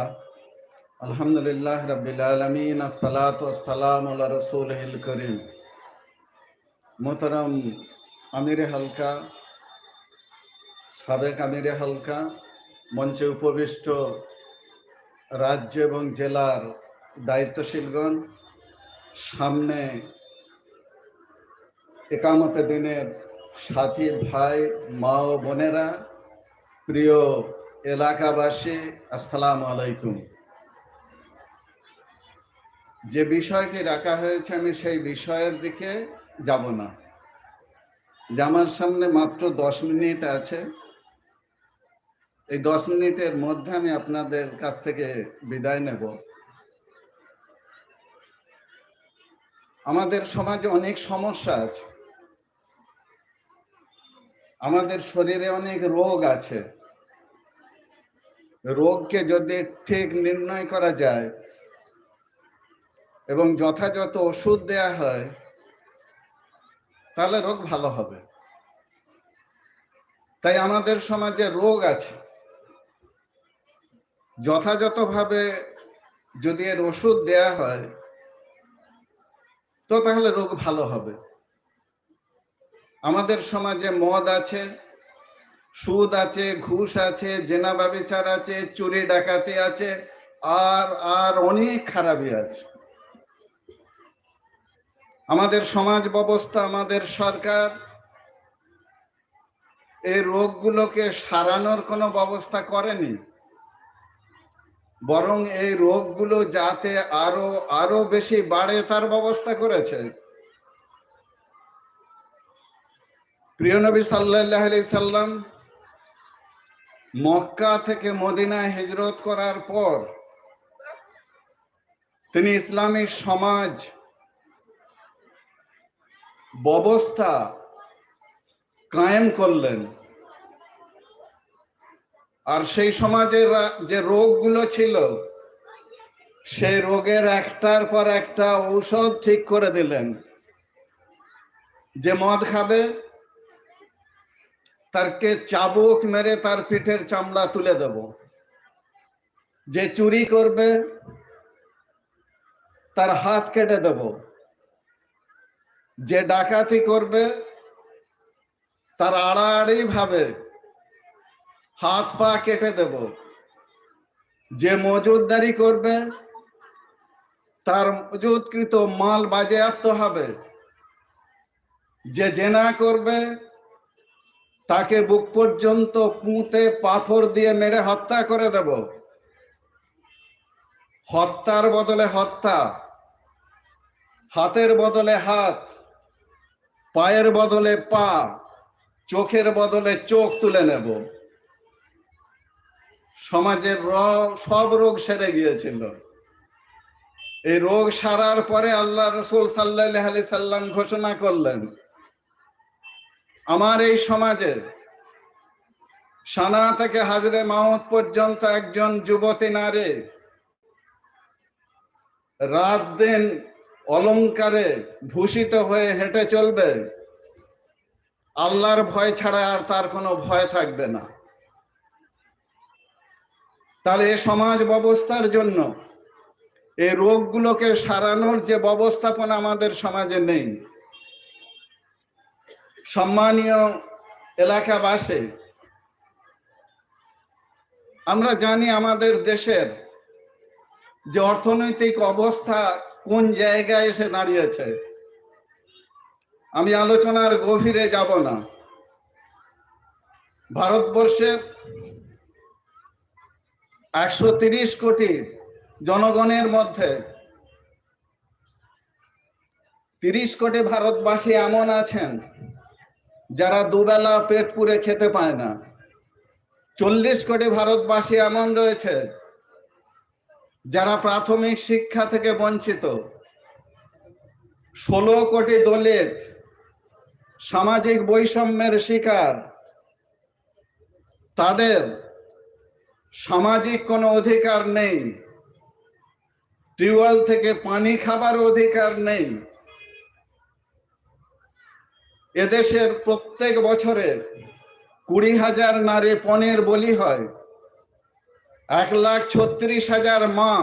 বিসমিল্লাহ আলহামদুলিল্লাহ রাব্বিল আলামিন আসসালাতু ওয়াসসালামু আলা রাসূলিল কারীম। মোহতারাম আমিরে হালকা, সাবেক আমিরে হালকা, মঞ্চে উপবিষ্ট রাজ্য এবং জেলার দায়িত্বশীলগণ, সামনে একামতে দিনের সাথী ভাই, মা ও বোনেরা, প্রিয় এলাকাবাসী, আসসালামু আলাইকুম। যে বিষয়টি রাখা হয়েছে আমি সেই বিষয়ের দিকে যাব না, যে আমার সামনে মাত্র 10 মিনিট আছে। এই 10 মিনিটের মধ্যে আমি আপনাদের কাছ থেকে বিদায় নেব। আমাদের সমাজে অনেক সমস্যা আছে, আমাদের শরীরে অনেক রোগ আছে। রোগকে যদি ঠিক নির্ণয় করা যায় এবং যথাযথ ওষুধ দেয়া হয় তাহলে রোগ ভালো হবে। তাই আমাদের সমাজে রোগ আছে, যথাযথভাবে যদি এর ওষুধ দেয়া হয় তো তাহলে রোগ ভালো হবে। আমাদের সমাজে মদ আছে, সুদ আছে, ঘুষ আছে, জেনা ব্যভিচার আছে, চুরি ডাকাতি আছে, আর অনেক খারাপই আছে। আমাদের সমাজ ব্যবস্থা, আমাদের সরকার এই রোগগুলোকে সারানোর কোনো ব্যবস্থা করেনি, বরং এই রোগগুলো যাতে আরো বেশি বাড়ে তার ব্যবস্থা করেছে। প্রিয় নবী সাল্লাল্লাহু আলাইহি সাল্লাম মক্কা থেকে মদিনায় হিজরত করার পর তিনি ইসলামী সমাজ ব্যবস্থা কায়েম করলেন। আর সেই সমাজের যে রোগগুলো ছিল সেই রোগের একটার পর একটা ঔষধ ঠিক করে দিলেন। যে মদ খাবে তারকে চাবুক মেরে তার পিঠের চামড়া তুলে দেব, যে চুরি করবে তার হাত কেটে দেব, যে ডাকাতি করবে তার আড়াআড়ি ভাবে হাত পা কেটে দেব, যে মজুদদারি করবে তার মজুদকৃত মাল বাজেয়াপ্ত হবে, যে জেনা করবে তাকে বুক পর্যন্ত পুঁতে পাথর দিয়ে মেরে হত্যা করে দেব। হত্যার বদলে হত্যা, হাতের বদলে হাত, পায়ের বদলে পা, চোখের বদলে চোখ তুলে নেব। সমাজের সব রোগ সেরে গিয়েছিল। এই রোগ সারার পরে আল্লাহ রাসূল সাল্লাল্লাহু আলাইহি সাল্লাম ঘোষণা করলেন, আমার এই সমাজে সানা থেকে হাজরে মাউত পর্যন্ত একজন যুবতী নারী রাত দিন অলংকারে ভূষিত হয়ে হেঁটে চলবে, আল্লাহর ভয় ছাড়া আর তার কোনো ভয় থাকবে না। তাহলে এই সমাজ ব্যবস্থার জন্য এই রোগগুলোকে সারানোর যে ব্যবস্থাপনা আমাদের সমাজে নেই। সম্মানীয় এলাকাবাসী, আমরা জানি আমাদের দেশের যে অর্থনৈতিক অবস্থা কোন জায়গায় এসে দাঁড়িয়েছে। আমি আলোচনার গভীরে যাব না। ভারতবর্ষের 130 কোটি জনগণের মধ্যে 30 কোটি ভারতবাসী এমন আছেন যারা দুবেলা পেট পুরে খেতে পায় না। 40 কোটি ভারতবাসী এমন রয়েছে যারা প্রাথমিক শিক্ষা থেকে বঞ্চিত। 16 কোটি দলিত সামাজিক বৈষম্যের শিকার। তাদের সামাজিক কোনো অধিকার নেই, টিউবওয়েল থেকে পানি খাবার অধিকার নেই। এদেশের প্রত্যেক বছরে 20,000 নারী পণের বলি হয়, 1,36,000 মা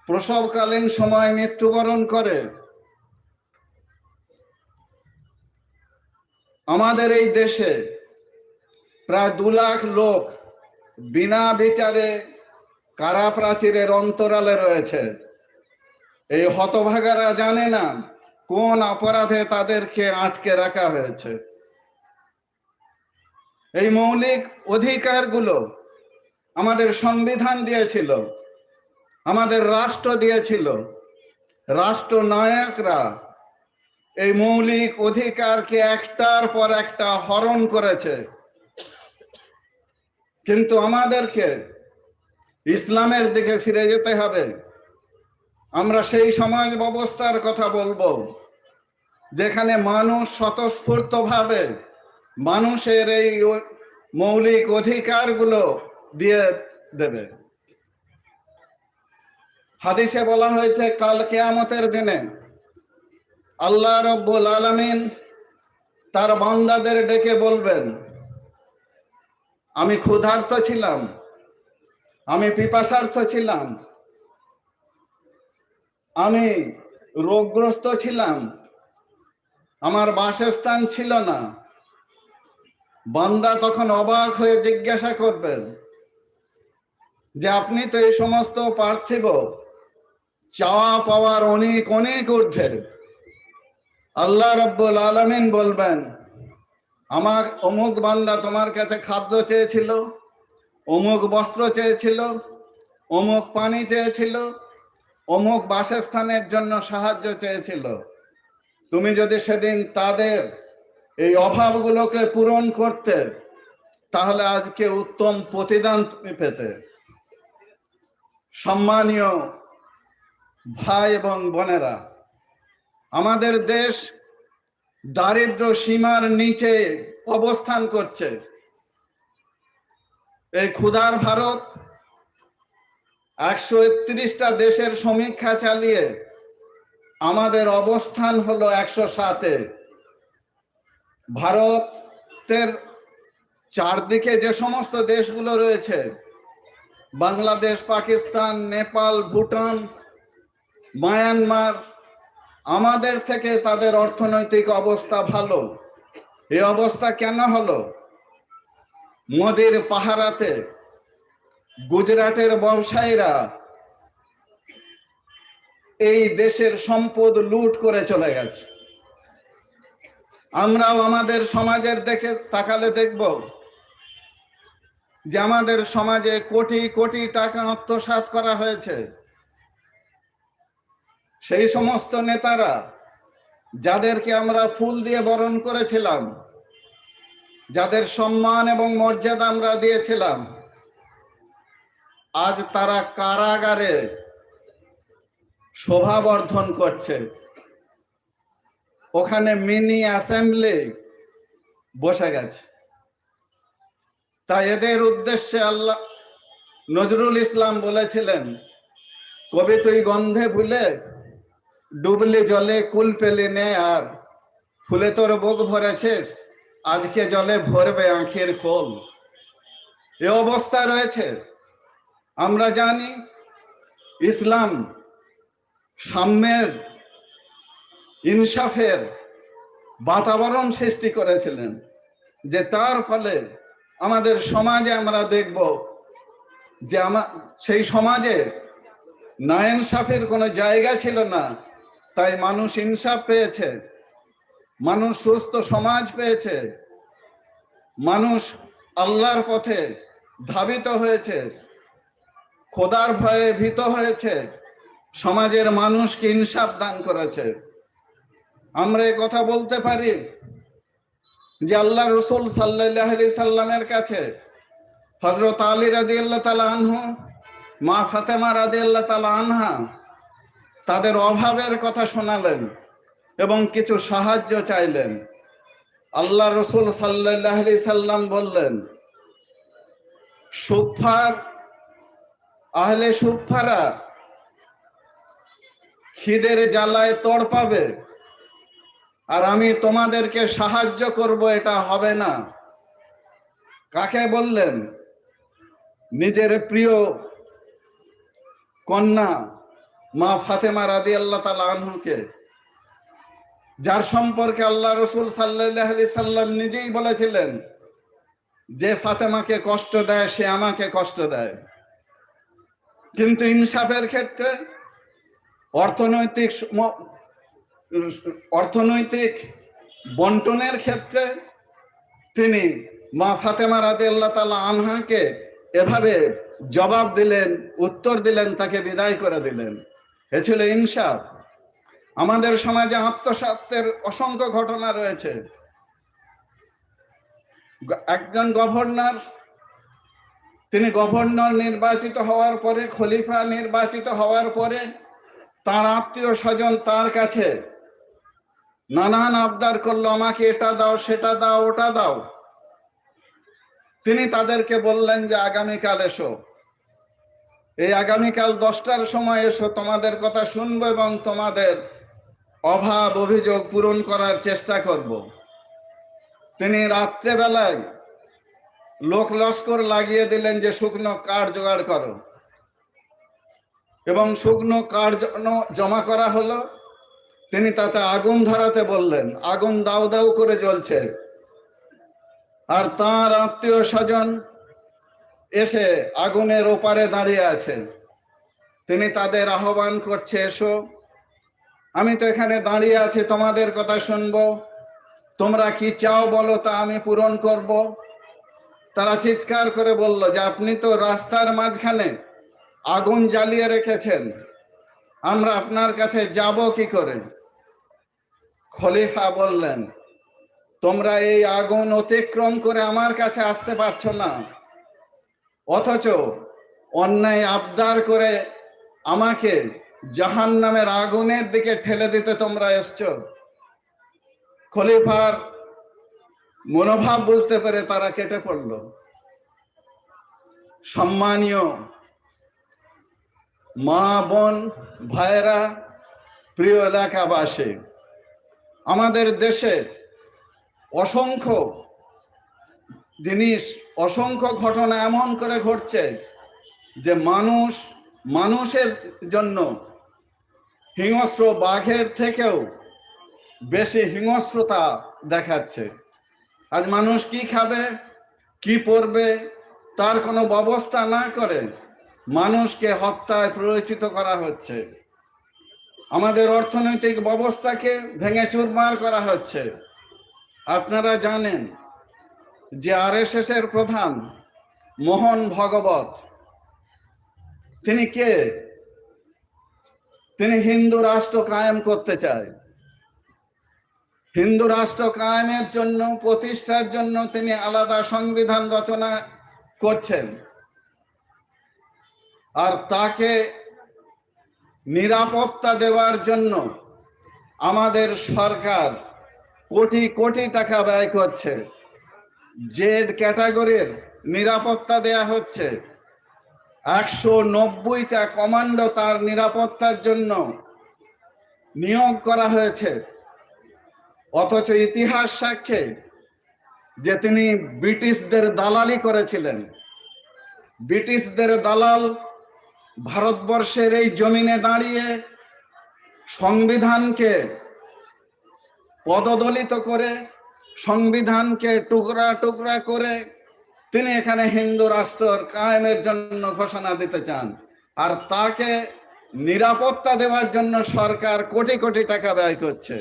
প্রসবকালীন সময় মৃত্যুবরণ করে। আমাদের এই দেশে প্রায় 2 লাখ লোক বিনা বিচারে কারা প্রাচীরের অন্তরালে রয়েছে। এই হতভাগারা জানে না কোন অপরাধে তাদেরকে আটকে রাখা হয়েছে। এই মৌলিক অধিকারগুলো আমাদের সংবিধান দিয়েছিল, আমাদের রাষ্ট্র দিয়েছিল। রাষ্ট্রনায়করা এই মৌলিক অধিকারকে একটার পর একটা হরণ করেছে। কিন্তু আমাদেরকে ইসলামের দিকে ফিরে যেতে হবে। আমরা সেই সমাজ ব্যবস্থার কথা বলবো যেখানে মানুষ স্বতঃস্ফূর্তভাবে মানুষের এই মৌলিক অধিকারগুলো দিয়ে দেবে। হাদিসে বলা হয়েছে কাল কিয়ামতের দিনে আল্লাহ রব্বুল আলামিন তার বান্দাদের ডেকে বলবেন, আমি ক্ষুধার্ত ছিলাম, আমি পিপাসার্থ ছিলাম, আমি রোগগ্রস্ত ছিলাম, আমার বাসস্থান ছিল না। বান্দা তখন অবাক হয়ে জিজ্ঞাসা করবেন যে আপনি তো এই সমস্ত পার্থিব চাওয়া পাওয়ার অনেক অনেক ঊর্ধ্বে। আল্লাহ রব্বুল আলামিন বলবেন, আমার অমুক বান্দা তোমার কাছে খাদ্য চেয়েছিল, অমুক বস্ত্র চেয়েছিল, অমুক পানি চেয়েছিল, অমুক বাসস্থানের জন্য সাহায্য চেয়েছিল। তুমি যদি সেদিন তাদের এই অভাবগুলোকে পূরণ করতে, তাহলে আজকে উত্তম প্রতিদান তুমি পেতে। সম্মানীয় ভাই এবং বোনেরা, আমাদের দেশ দারিদ্র সীমার নিচে অবস্থান করছে। এই ক্ষুধার ভারত 131টা দেশের সমীক্ষা চালিয়ে আমাদের অবস্থান হলো 107-এ। ভারতের চারদিকে যে সমস্ত দেশগুলো রয়েছে, বাংলাদেশ, পাকিস্তান, নেপাল, ভুটান, মায়ানমার, আমাদের থেকে তাদের অর্থনৈতিক অবস্থা ভালো। এই অবস্থা কেন হলো? মোদির পাহারাতে গুজরাটের ব্যবসায়ীরা এই দেশের সম্পদ লুট করে চলে গেছে। আমরাও আমাদের সমাজের দিকে তাকালে দেখব যে আমাদের সমাজে কোটি কোটি টাকা আত্মসাৎ করা হয়েছে। সেই সমস্ত নেতারা যাদেরকে আমরা ফুল দিয়ে বরণ করেছিলাম, যাদের সম্মান এবং মর্যাদা আমরা দিয়েছিলাম, আজ তারা কারাগারে শোভাবর্ধন করছে। ওখানে মিনি অ্যাসেম্বলি বসে গেছে। তাই এদের উদ্দেশ্যে আল্লাহ নজরুল ইসলাম বলেছিলেন, কবি তুই গন্ধে ভুলে ডুবলি জলে কুল পেলি নে, আর ফুলে তোর বুক ভরেছিস, আজকে জলে ভরবে আঁখের খোল। এ অবস্থা রয়েছে। আমরা জানি ইসলাম সাম্যের, ইনসাফের বাতাবরণ সৃষ্টি করেছিলেন, যে তার ফলে আমাদের সমাজে আমরা দেখব যে সেই সমাজে নাইনসাফের কোনো জায়গা ছিল না। তাই মানুষ ইনসাফ পেয়েছে, মানুষ সুস্থ সমাজ পেয়েছে, মানুষ আল্লাহর পথে ধাবিত হয়েছে, খোদার ভয়ে ভীত হয়েছে, সমাজের মানুষকে ইনসাফ দান করেছে। আমরা এই কথা বলতে পারি যে আল্লাহ রসুল সাল্লাল্লাহু আলাইহি সাল্লামের কাছে হযরত আলী রাদিয়াল্লাহু তাআলা আনহু, মা ফাতেমা রাদিয়াল্লাহু তাআলা আনহা তাদের অভাবের কথা শোনালেন এবং কিছু সাহায্য চাইলেন। আল্লাহ রসুল সাল্লাল্লাহু আলাইহি সাল্লাম বললেন, সুফার আহলে সুফারা খিদের জ্বালায় তড়পাবে, আর আমি তোমাদেরকে সাহায্য করব, এটা হবে না। কাকে বললেন? নিজের প্রিয় কন্যা মা ফাতেমা রাদিয়াল্লাহু তাআলা আনহাকে, যার সম্পর্কে আল্লাহ রসুল সাল্লাল্লাহু আলাইহি সাল্লাম নিজেই বলেছিলেন যে ফাতেমাকে কষ্ট দেয় সে আমাকে কষ্ট দেয়। কিন্তু ইনসাফের ক্ষেত্রে, অর্থনৈতিক বন্টনের ক্ষেত্রে তিনি মা ফাতেমা রাদিয়াল্লাহু তাআলা আনহাকে এভাবে জবাব দিলেন, উত্তর দিলেন, তাকে বিদায় করে দিলেন। এ ছিল ইনসাফ। আমাদের সমাজে আত্মসাতের অসংখ্য ঘটনা রয়েছে। একজন গভর্নর, তিনি গভর্নর নির্বাচিত হওয়ার পরে, খলিফা নির্বাচিত হওয়ার পরে তার আত্মীয় স্বজন তার কাছে নানান আবদার করলো, আমাকে এটা দাও, সেটা দাও, ওটা দাও। তিনি তাদেরকে বললেন যে আগামীকাল এসো, এই আগামীকাল 10টার সময় এসো, তোমাদের কথা শুনবো এবং তোমাদের অভাব অভিযোগ পূরণ করার চেষ্টা করব। তিনি রাত্রেবেলায় লোক লস্কর লাগিয়ে দিলেন যে শুকনো কাঠ জোগাড় করো, এবং শুকনো কাঠ জমা করা হলো। তিনি তাতে আগুন ধরাতে বললেন, আগুন দাউ দাউ করে জ্বলছে, আর তার আত্মীয় স্বজন এসে আগুনের ওপারে দাঁড়িয়ে আছে। তিনি তাদের আহ্বান করছে, এসো, আমি তো এখানে দাঁড়িয়ে আছি, তোমাদের কথা শুনবো, তোমরা কি চাও বলো, তা আমি পূরণ করব। তারা চিৎকার করে বলল যে আপনি তো রাস্তার মাঝখানে আগুন জ্বালিয়ে রেখেছেন, আমরা আপনার কাছে যাব কি করে? খলিফা বললেন, তোমরা এই আগুন অতিক্রম করে আমার কাছে আসতে পারছো না, অথচ অন্যায় আবদার করে আমাকে জাহান্নামের আগুনের দিকে ঠেলে দিতে তোমরা এসছো। খলিফার মনোভাব বুঝতে পেরে তারা কেটে পড়ল। সম্মানীয় মা, বোন, ভাইরা, প্রিয় এলাকাবাসী, আমাদের দেশে অসংখ্য জিনিস, অসংখ্য ঘটনা এমন করে ঘটছে যে মানুষের জন্য হিংস্র বাঘের থেকেও বেশি হিংস্রতা দেখাচ্ছে। আজ মানুষ কি খাবে, কি পরবে, তার কোনো ব্যবস্থা না করে মানুষকে হত্যায় প্ররোচিত করা হচ্ছে। আমাদের অর্থনৈতিক ব্যবস্থাকে ভেঙে চুরমার করা হচ্ছে। আপনারা জানেন যে RSS এর প্রধান মোহন ভগবত, তিনি কে? তিনি হিন্দু রাষ্ট্র কায়েম করতে চায়। হিন্দু রাষ্ট্র কায়েমের জন্য, প্রতিষ্ঠার জন্য তিনি আলাদা সংবিধান রচনা করছেন, আর তাকে নিরাপত্তা দেওয়ার জন্য আমাদের সরকার কোটি কোটি টাকা ব্যয় করছে। জেড ক্যাটাগরির নিরাপত্তা দেয়া হচ্ছে, 190টা কমান্ডো তার নিরাপত্তার জন্য নিয়োগ করা হয়েছে। অথচ ইতিহাস সাক্ষ্যে যে তিনি ব্রিটিশদের দালালি করেছিলেন। ব্রিটিশদের দালাল ভারতবর্ষের এই জমিনে দাঁড়িয়ে সংবিধানকে পদদলিত করে, সংবিধানকে টুকরা টুকরা করে তিনি এখানে হিন্দু রাষ্ট্র কায়েমের জন্য ঘোষণা দিতে চান, আর তাকে নিরাপত্তা দেওয়ার জন্য সরকার কোটি কোটি টাকা ব্যয় করছে।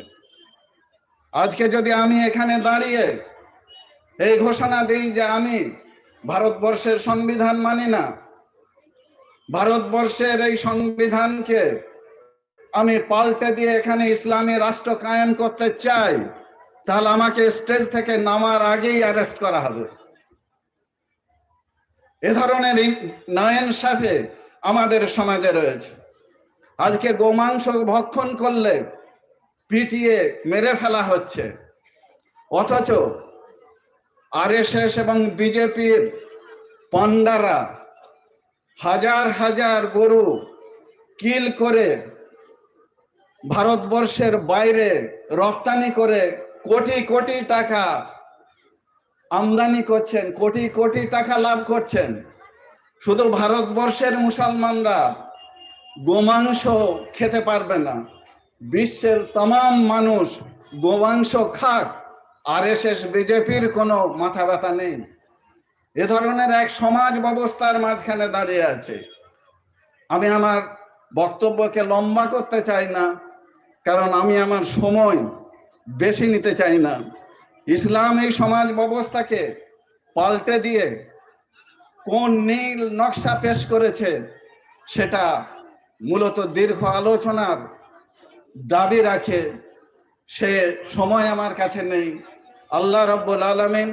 আজকে যদি আমি এখানে দাঁড়িয়ে এই ঘোষণা দিই যে আমি ভারতবর্ষের সংবিধান মানি না, ভারতবর্ষের এই সংবিধানকে আমি পাল্টে দিয়ে এখানে ইসলামী রাষ্ট্র কায়েম করতে চাই, তাহলে আমাকে স্টেজ থেকে নামার আগেই অ্যারেস্ট করা হবে। এ ধরনের নাইনসাফে আমাদের সমাজে রয়েছে। আজকে গোমাংস ভক্ষণ করলে পিটিয়ে মেরে ফেলা হচ্ছে, অথচ RSS এবং বিজেপির পান্ডারা হাজার হাজার গরু কিল করে ভারতবর্ষের বাইরে রপ্তানি করে কোটি কোটি টাকা আমদানি করছেন, কোটি কোটি টাকা লাভ করছেন। শুধু ভারতবর্ষের মুসলমানরা গোমাংস খেতে পারবে না, বিশ্বের तमाम মানুষ গোমাংস খাক, আরএসএস বিজেপির কোনো মাথা ব্যথা নেই। এ ধরনের এক সমাজ ব্যবস্থার মাঝখানে দাঁড়িয়ে আছে। আমি আমার বক্তব্যকে লম্বা করতে চাই না, কারণ আমি আমার সময় বেশি নিতে চাই না। ইসলাম এই সমাজ ব্যবস্থাকে পাল্টে দিয়ে কোন নীল নকশা পেশ করেছে সেটা মূলত দীর্ঘ আলোচনার দাবি রাখে, সে সময় আমার কাছে নেই। আল্লাহ রাব্বুল আলামিন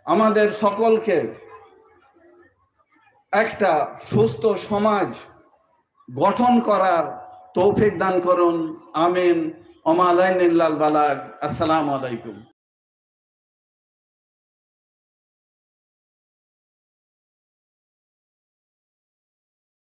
আমাদের সকলকে একটা সুস্থ সমাজ গঠন করার তৌফিক দান করুন। আমিন। ওমা আলাইনা ইল্লাল বালাগ। আসসালামু আলাইকুম।